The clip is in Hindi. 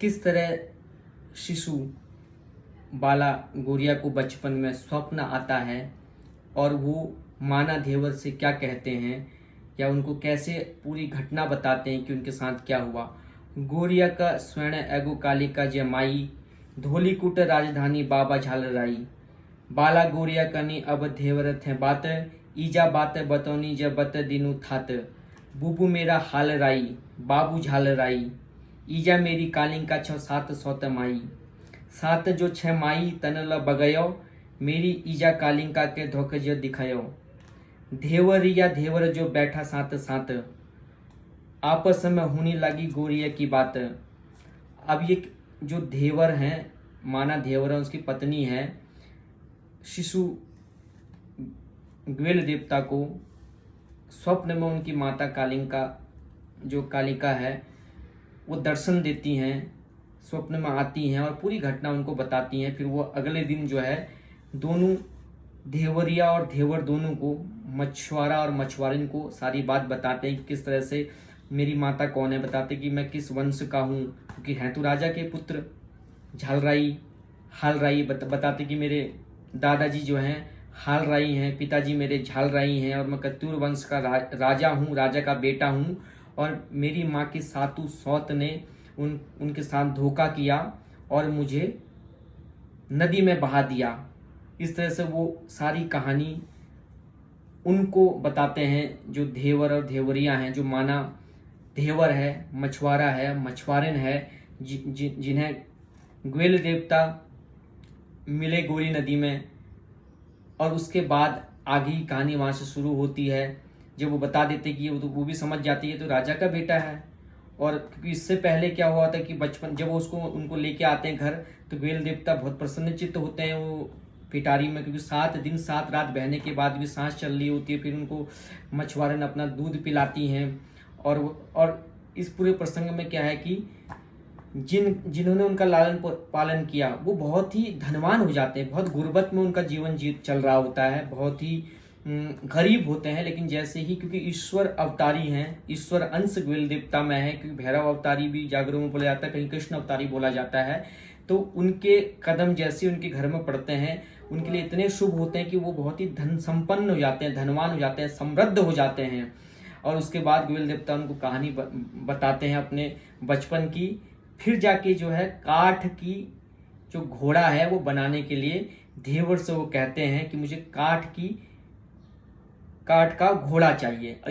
किस तरह शिशु बाला गौरिया को बचपन में स्वप्न आता है और वो माना धेवर से क्या कहते हैं या उनको कैसे पूरी घटना बताते हैं कि उनके साथ क्या हुआ। गौरिया का स्वर्ण एगो कालिका जमाई, धोलीकुट राजधानी बाबा झालराई। बाला गौरिया कनी अब धेवर थे बात, ईजा बात बतौनी जब बत दिनु थात। बुबू मेरा हाल राई, बाबू झालराई, ईजा मेरी कालिंका छ सात सौत माई। सात जो छह माई तनल बगयो, मेरी ईजा कालिंका के धोखे जो दिखायो। धेवरिया धेवर जो बैठा साथ साथ, आपस में होने लगी गौरिया की बात। अब ये जो धेवर हैं, माना धेवर है, उसकी पत्नी है, शिशु ग्वेल देवता को स्वप्न में उनकी माता कालिंका जो कालिका है वो दर्शन देती हैं, स्वप्न में आती हैं और पूरी घटना उनको बताती हैं। फिर वो अगले दिन जो है दोनों धेवरिया और धेवर दोनों को, मछुआरा और मछुआरिन को सारी बात बताते हैं कि किस तरह से मेरी माता कौन है, बताते कि मैं किस वंश का हूँ, क्योंकि हैं तो राजा के पुत्र झालराई हालराई। बताते कि मेरे दादाजी जो हैं हालराई हैं, पिताजी मेरे झालराई हैं और मैं कत्यूर वंश का राजा हूँ, राजा का बेटा हूँ। और मेरी माँ की सातू सौत ने उनके साथ धोखा किया और मुझे नदी में बहा दिया। इस तरह से वो सारी कहानी उनको बताते हैं जो धेवर और धेवरिया हैं, जो माना धेवर है, मछुआरा है, मछुआरिन है, जिन्हें ग्वेल देवता मिले गौरी नदी में। और उसके बाद आगे की कहानी वहाँ से शुरू होती है, जब वो बता देते कि वो भी समझ जाती है तो राजा का बेटा है। और क्योंकि इससे पहले क्या हुआ था कि बचपन जब उसको उनको लेके आते हैं घर, तो ग्वेल देवता बहुत प्रसन्नचित्त होते हैं वो पिटारी में, क्योंकि 7 दिन 7 रात बहने के बाद भी सांस चल रही होती है। फिर उनको मछुआरन अपना दूध पिलाती हैं। और इस पूरे प्रसंग में क्या है कि जिन्होंने उनका लालन पालन किया वो बहुत ही धनवान हो जाते हैं, बहुत गुर्बत में उनका जीवन चल रहा होता है, बहुत ही गरीब होते हैं। लेकिन जैसे ही, क्योंकि ईश्वर अवतारी हैं, ईश्वर अंश ग्वेल देवता में है, क्योंकि भैरव अवतारी भी जागरों में बोला जाता है, कहीं कृष्ण अवतारी बोला जाता है, तो उनके कदम जैसे उनके घर में पड़ते हैं उनके लिए इतने शुभ होते हैं कि वो बहुत ही धन संपन्न हो जाते हैं, धनवान हो जाते हैं, समृद्ध हो जाते हैं। और उसके बाद ग्वेल देवता उनको कहानी बताते हैं अपने बचपन की। फिर जाके जो है काठ की जो घोड़ा है वो बनाने के लिए धेवर से वो कहते हैं कि मुझे काठ का घोड़ा चाहिए।